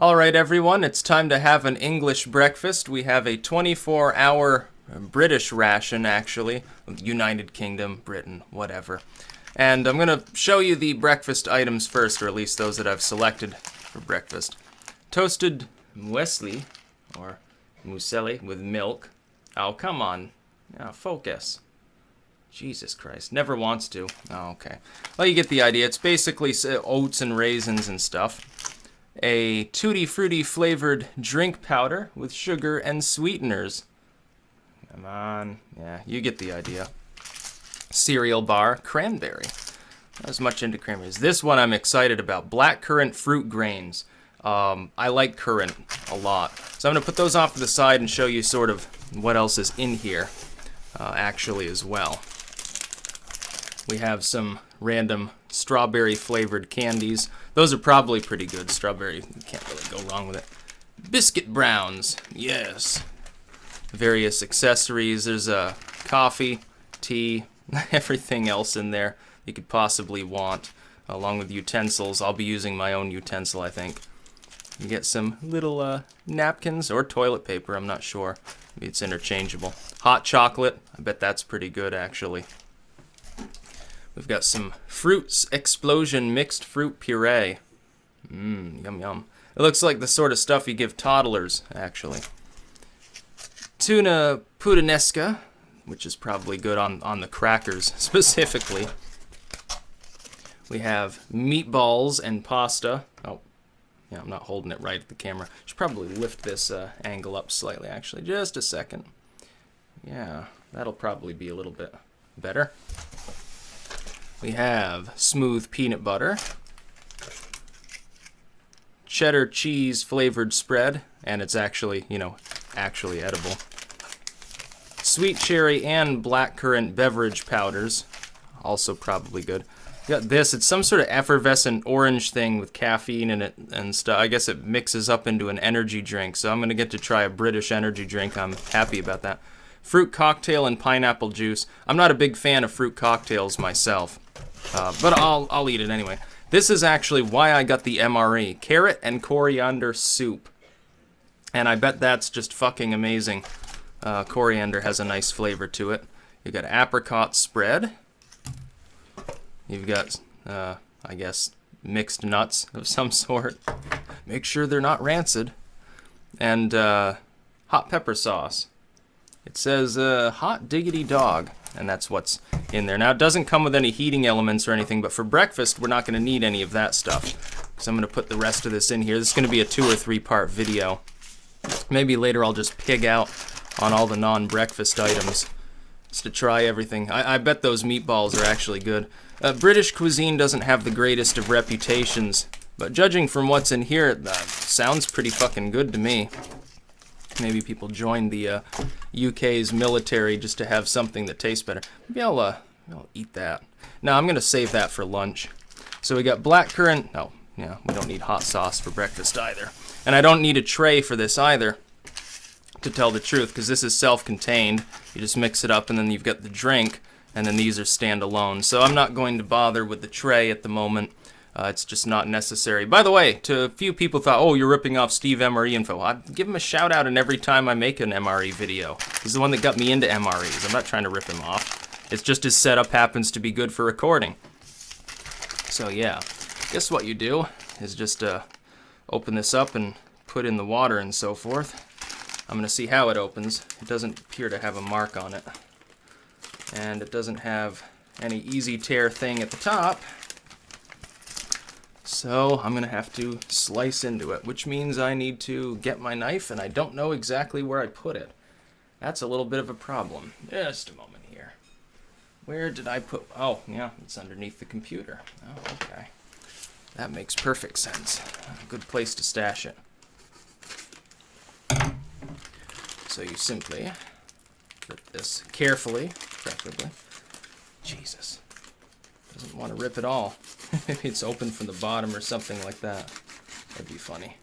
Alright everyone, it's time to have an English breakfast. We have a 24-hour British ration, actually. United Kingdom, Britain, whatever. And I'm going to show you the breakfast items first, or at least those that I've selected for breakfast. Toasted muesli, or muesli with milk. Oh, come on. Focus. Jesus Christ. Never wants to. Oh, okay. Well, you get the idea. It's basically oats and raisins and stuff. A tutti frutti flavored drink powder with sugar and sweeteners. Come on. Yeah, you get the idea. Cereal bar, cranberry. Not as much into cranberries. This one I'm excited about. Blackcurrant fruit grains. I like currant a lot. So I'm going to put those off to the side and show you sort of what else is in here actually as well. We have some random strawberry flavored candies. Those are probably pretty good. Strawberry, you can't really go wrong with it. Biscuit browns, yes. Various accessories. There's coffee, tea, everything else in there you could possibly want, along with utensils. I'll be using my own utensil, I think. You get some little napkins or toilet paper, I'm not sure. Maybe it's interchangeable. Hot chocolate, I bet that's pretty good actually. We've got some Fruits Explosion mixed fruit puree. Yum yum. It looks like the sort of stuff you give toddlers, actually. Tuna puttanesca, which is probably good on the crackers specifically. We have meatballs and pasta. Oh, yeah, I'm not holding it right at the camera. Should probably lift this angle up slightly, actually. Just a second. Yeah, that'll probably be a little bit better. We have smooth peanut butter, cheddar cheese flavored spread, and it's actually, actually edible. Sweet cherry and blackcurrant beverage powders, also probably good. You got this, it's some sort of effervescent orange thing with caffeine in it and stuff. I guess it mixes up into an energy drink, so I'm going to get to try a British energy drink. I'm happy about that. Fruit cocktail and pineapple juice. I'm not a big fan of fruit cocktails myself. But I'll eat it anyway. This is actually why I got the MRE. Carrot and coriander soup. And I bet that's just fucking amazing. Coriander has a nice flavor to it. You've got apricot spread. You've got, I guess, mixed nuts of some sort. Make sure they're not rancid. And hot pepper sauce. It says hot diggity dog. And that's what's in there. Now, it doesn't come with any heating elements or anything, but for breakfast, we're not going to need any of that stuff. So I'm going to put the rest of this in here. This is going to be a 2 or 3 part video. Maybe later I'll just pig out on all the non-breakfast items just to try everything. I bet those meatballs are actually good. British cuisine doesn't have the greatest of reputations, but judging from what's in here, it sounds pretty fucking good to me. Maybe people join the UK's military just to have something that tastes better. Maybe I'll eat that. No, I'm going to save that for lunch. So we got blackcurrant. Oh, yeah, we don't need hot sauce for breakfast either. And I don't need a tray for this either, to tell the truth, because this is self-contained. You just mix it up, and then you've got the drink, and then these are standalone. So I'm not going to bother with the tray at the moment. It's just not necessary. By the way, to a few people thought, oh, you're ripping off Steve MRE info. I'd give him a shout out in every time I make an MRE video. He's the one that got me into MREs. I'm not trying to rip him off. It's just his setup happens to be good for recording. So yeah, guess what you do is just open this up and put in the water and so forth. I'm going to see how it opens. It doesn't appear to have a mark on it. And it doesn't have any easy tear thing at the top. So I'm going to have to slice into it, which means I need to get my knife, and I don't know exactly where I put it. That's a little bit of a problem. Just a moment here. Where did I put... Oh, yeah, it's underneath the computer. Oh, okay. That makes perfect sense. A good place to stash it. So you simply rip this carefully, preferably. Jesus. Doesn't want to rip it all. Maybe it's open from the bottom or something like that. That'd be funny.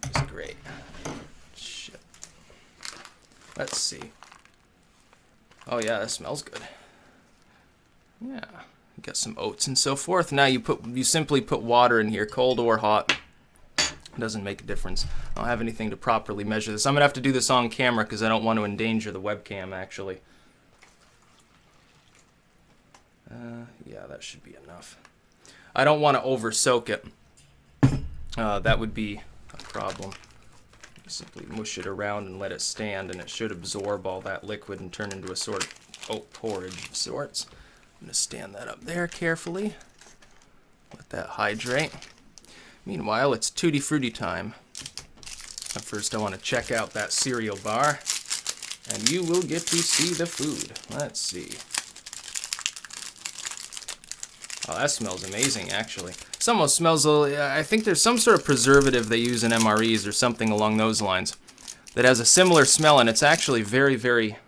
It's great. Shit. Let's see. Oh yeah, that smells good. Yeah. Got some oats and so forth. Now you simply put water in here, cold or hot. It doesn't make a difference. I don't have anything to properly measure this. I'm gonna have to do this on camera because I don't want to endanger the webcam, actually. Yeah, that should be enough. I don't want to over soak it. That would be a problem. Simply mush it around and let it stand, and it should absorb all that liquid and turn into a sort of oat porridge of sorts. I'm going to stand that up there carefully. Let that hydrate. Meanwhile, it's Tutti Frutti time. But first, I want to check out that cereal bar, and you will get to see the food. Let's see. Oh, that smells amazing, actually. This almost smells, I think there's some sort of preservative they use in MREs or something along those lines that has a similar smell, and it's actually very, very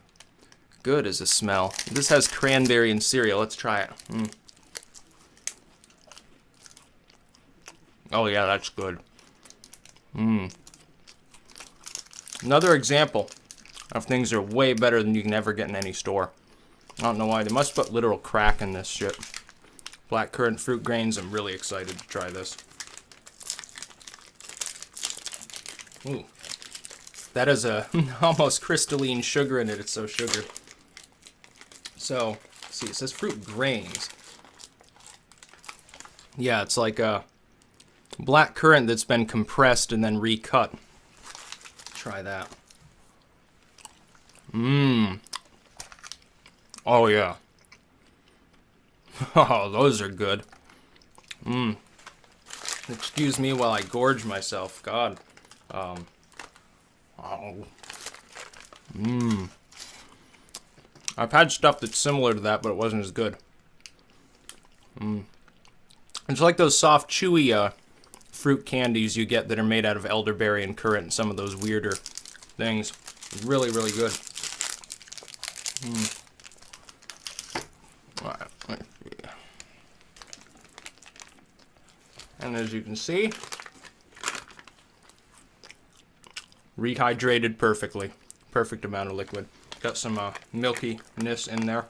good as a smell. This has cranberry and cereal. Let's try it. Oh, yeah, that's good. Another example of things that are way better than you can ever get in any store. I don't know why. They must put literal crack in this shit. Blackcurrant fruit grains. I'm really excited to try this. Ooh. That is a almost crystalline sugar in it. It's so sugared. So, let's see, it says fruit grains. Yeah, it's like a blackcurrant that's been compressed and then recut. Try that. Oh, yeah. Oh, those are good. Excuse me while I gorge myself. God. I've had stuff that's similar to that, but it wasn't as good. It's like those soft, chewy fruit candies you get that are made out of elderberry and currant and some of those weirder things. Really, really good. Alright, let's see. And as you can see, rehydrated perfectly. Perfect amount of liquid. Got some milkiness in there.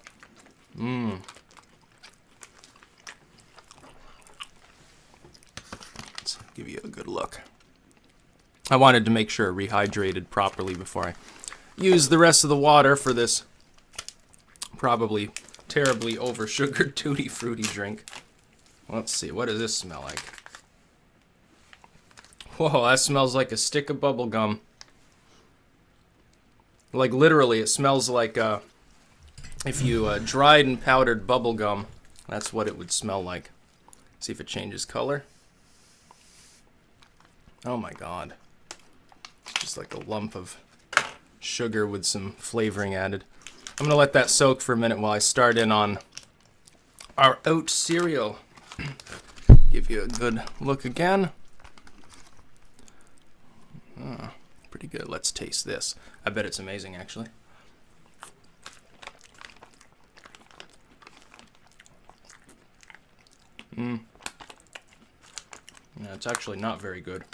Let's give you a good look. I wanted to make sure it rehydrated properly before I use the rest of the water for this probably terribly over-sugared Tutti Frutti drink. Let's see, what does this smell like? Whoa, that smells like a stick of bubble gum. Like, literally, it smells like if you dried and powdered bubble gum. That's what it would smell like. See if it changes color. Oh my god. It's just like a lump of sugar with some flavoring added. I'm gonna let that soak for a minute while I start in on our oat cereal. Give you a good look again. Pretty good. Let's taste this. I bet it's amazing, actually. Yeah, it's actually not very good.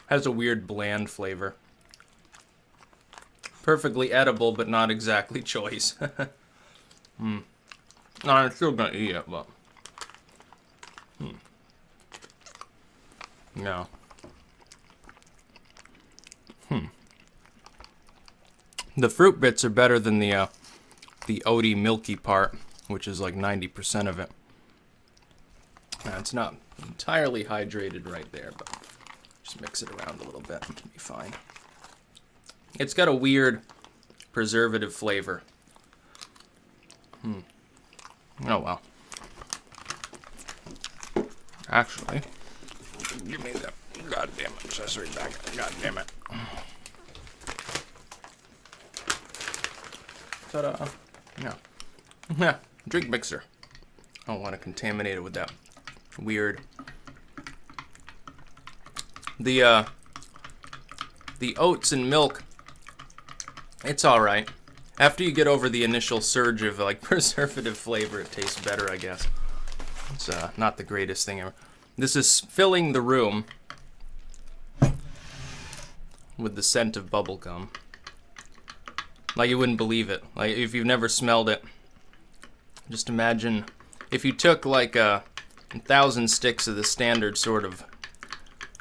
Has a weird bland flavor. Perfectly edible, but not exactly choice. No, I'm still gonna eat it, but... No. The fruit bits are better than the oaty milky part, which is like 90% of it. Now, it's not entirely hydrated right there, but just mix it around a little bit. It'll be fine. It's got a weird preservative flavor. Oh well. Actually, give me that goddamn accessory back. God damn it. Ta-da. Yeah. Yeah. Drink mixer. I don't want to contaminate it with that weird. The oats and milk, it's alright. After you get over the initial surge of like preservative flavor, it tastes better, I guess. It's not the greatest thing ever. This is filling the room with the scent of bubblegum. Like, you wouldn't believe it. Like, if you've never smelled it, just imagine if you took like 1,000 sticks of the standard sort of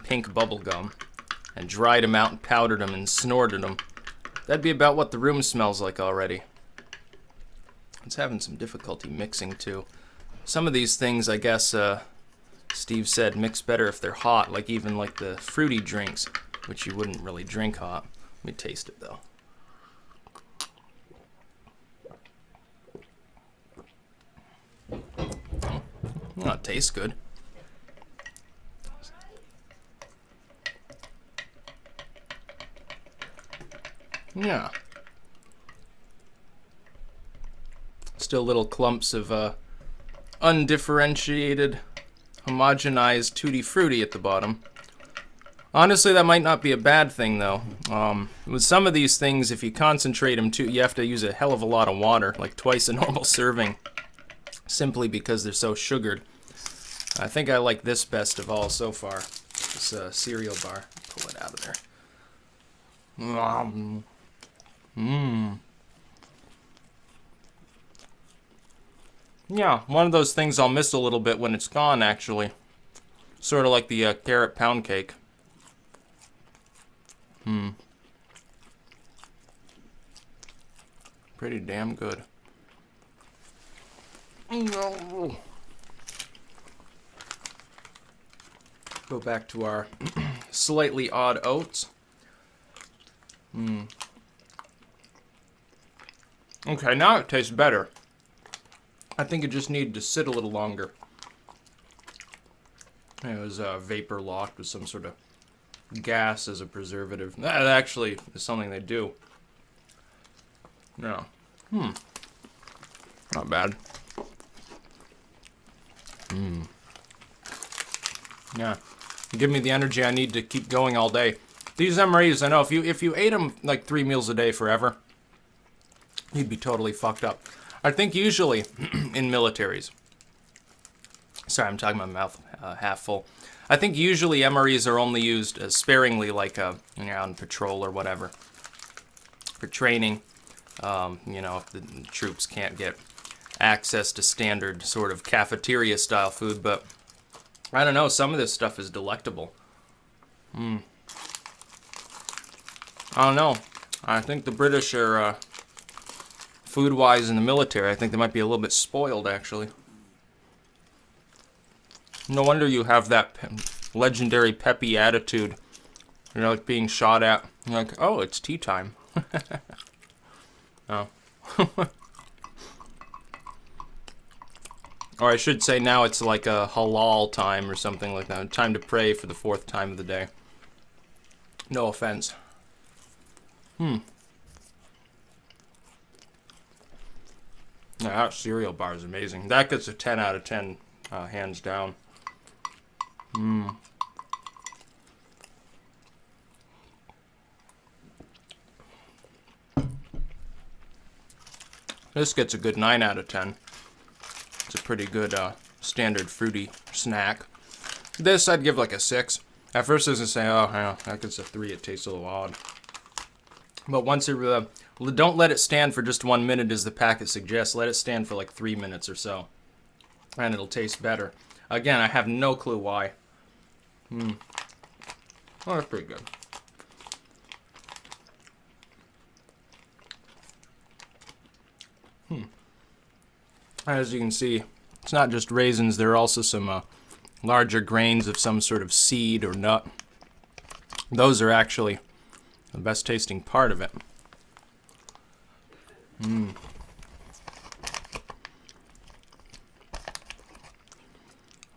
pink bubble gum and dried them out and powdered them and snorted them, that'd be about what the room smells like already. It's having some difficulty mixing too. Some of these things, I guess, Steve said mix better if they're hot, like even like the fruity drinks, which you wouldn't really drink hot. Let me taste it though. Well, it tastes good. Yeah. Still little clumps of undifferentiated, homogenized tutti frutti at the bottom. Honestly, that might not be a bad thing though. With some of these things, if you concentrate them too, you have to use a hell of a lot of water, like twice a normal serving, simply because they're so sugared. I think I like this best of all so far. This cereal bar. Pull it out of there. Yeah, one of those things I'll miss a little bit when it's gone, actually. Sort of like the carrot pound cake. Pretty damn good. Go back to our slightly odd oats. Okay, now it tastes better. I think it just needed to sit a little longer. It was vapor locked with some sort of gas as a preservative. That actually is something they do. No. Not bad. Yeah. Give me the energy I need to keep going all day. These MREs, I know, if you ate them like 3 meals a day forever, you'd be totally fucked up. I think usually in militaries, sorry, I'm talking my mouth half full. I think usually MREs are only used sparingly, like when you're out on patrol or whatever, for training. You know, if the troops can't get access to standard sort of cafeteria style food, but I don't know, some of this stuff is delectable. I don't know. I think the British are, food-wise in the military, I think they might be a little bit spoiled, actually. No wonder you have that legendary peppy attitude. You're like being shot at. You're like, oh, it's tea time. Oh. Or I should say now it's like a halal time or something like that. Time to pray for the 4th time of the day. No offense. Yeah, that cereal bar is amazing. That gets a 10 out of 10, hands down. This gets a good 9 out of 10. It's a pretty good standard fruity snack. This I'd give like a 6. At first I was going to say, oh, yeah, that gets a 3. It tastes a little odd. But once it, don't let it stand for just 1 minute as the packet suggests. Let it stand for like 3 minutes or so. And it'll taste better. Again, I have no clue why. Oh, that's pretty good. As you can see, it's not just raisins. There are also some larger grains of some sort of seed or nut. Those are actually the best tasting part of it.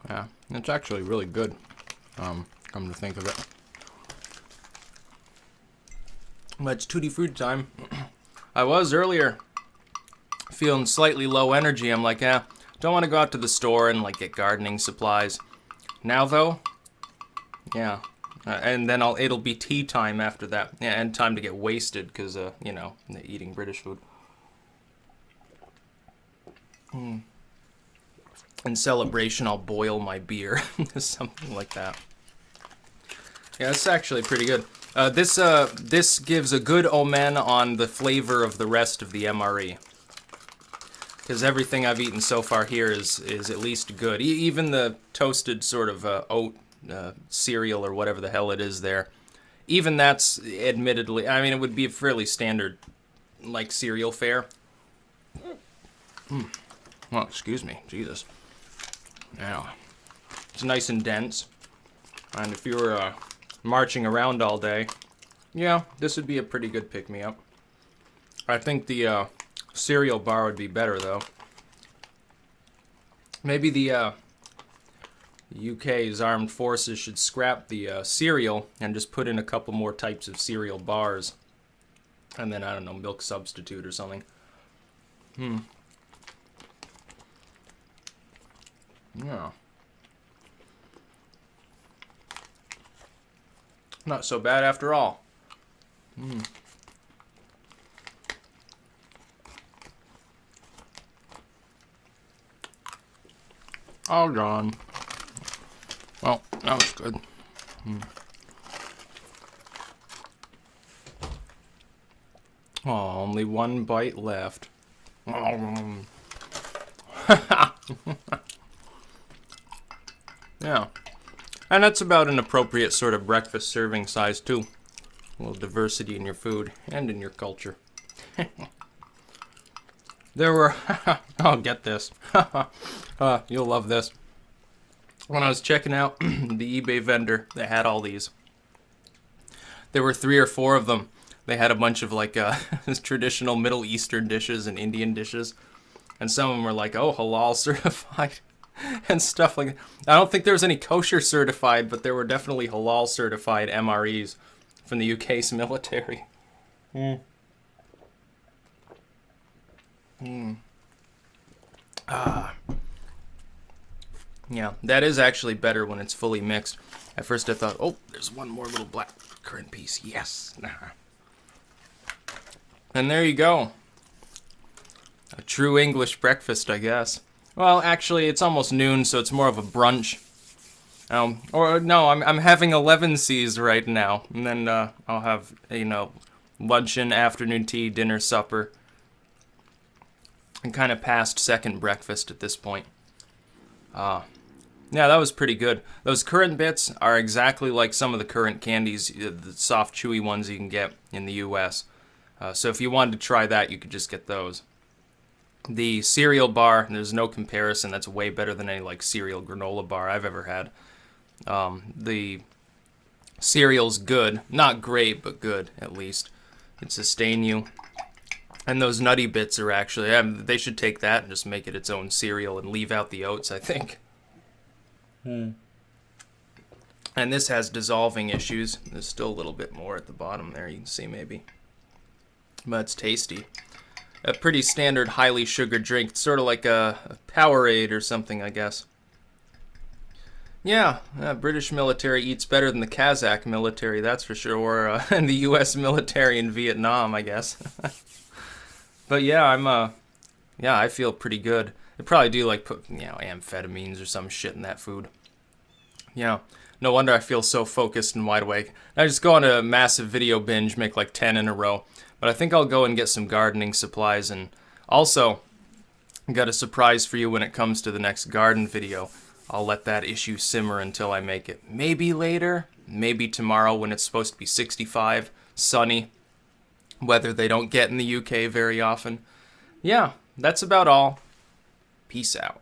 Yeah, it's actually really good, come to think of it. But it's tutti frutti time. I was earlier feeling slightly low energy. I'm like, don't want to go out to the store and like get gardening supplies. Now though, yeah. And then it'll be tea time after that. Yeah, and time to get wasted because, you know, eating British food. In celebration, I'll boil my beer. Something like that. Yeah, it's actually pretty good. This gives a good omen on the flavor of the rest of the MRE. because everything I've eaten so far here is at least good. Even the toasted sort of oat cereal or whatever the hell it is there. Even that's admittedly, I mean, it would be a fairly standard, like, cereal fare. Well, excuse me, Jesus. Now, it's nice and dense. And if you were marching around all day, yeah, this would be a pretty good pick-me-up. I think the cereal bar would be better, though. Maybe the UK's armed forces should scrap the cereal and just put in a couple more types of cereal bars. And then, I don't know, milk substitute or something. Yeah. Not so bad after all. All gone. Well, that was good. Oh, only one bite left. Yeah. And that's about an appropriate sort of breakfast serving size, too. A little diversity in your food and in your culture. There were... oh, get this. You'll love this. When I was checking out the eBay vendor that had all these, there were 3 or 4 of them. They had a bunch of, like, traditional Middle Eastern dishes and Indian dishes. And some of them were like, oh, halal certified and stuff like that. I don't think there was any kosher certified, but there were definitely halal certified MREs from the UK's military. Yeah, that is actually better when it's fully mixed. At first I thought, oh, there's one more little black currant piece. Yes. And there you go. A true English breakfast, I guess. Well, actually, it's almost noon, so it's more of a brunch. Or no, I'm having 11 C's right now, and then I'll have, luncheon, afternoon tea, dinner, supper, and kind of past second breakfast at this point. Yeah, that was pretty good. Those currant bits are exactly like some of the currant candies, the soft, chewy ones you can get in the U.S. So if you wanted to try that, you could just get those. The cereal bar, there's no comparison. That's way better than any like cereal granola bar I've ever had. The cereal's good. Not great, but good, at least. It sustain you. And those nutty bits are actually, they should take that and just make it its own cereal and leave out the oats, I think. And this has dissolving issues. There's still a little bit more at the bottom there, you can see maybe. But it's tasty. A pretty standard, highly sugared drink. It's sort of like a Powerade or something, I guess. Yeah, British military eats better than the Kazakh military, that's for sure. Or and the U.S. military in Vietnam, I guess. But yeah, I feel pretty good. They probably do like put, amphetamines or some shit in that food. Yeah, no wonder I feel so focused and wide awake. I just go on a massive video binge, make like 10 in a row. But I think I'll go and get some gardening supplies, and also got a surprise for you when it comes to the next garden video. I'll let that issue simmer until I make it. Maybe later, maybe tomorrow when it's supposed to be 65, sunny, weather they don't get in the UK very often. Yeah, that's about all. Peace out.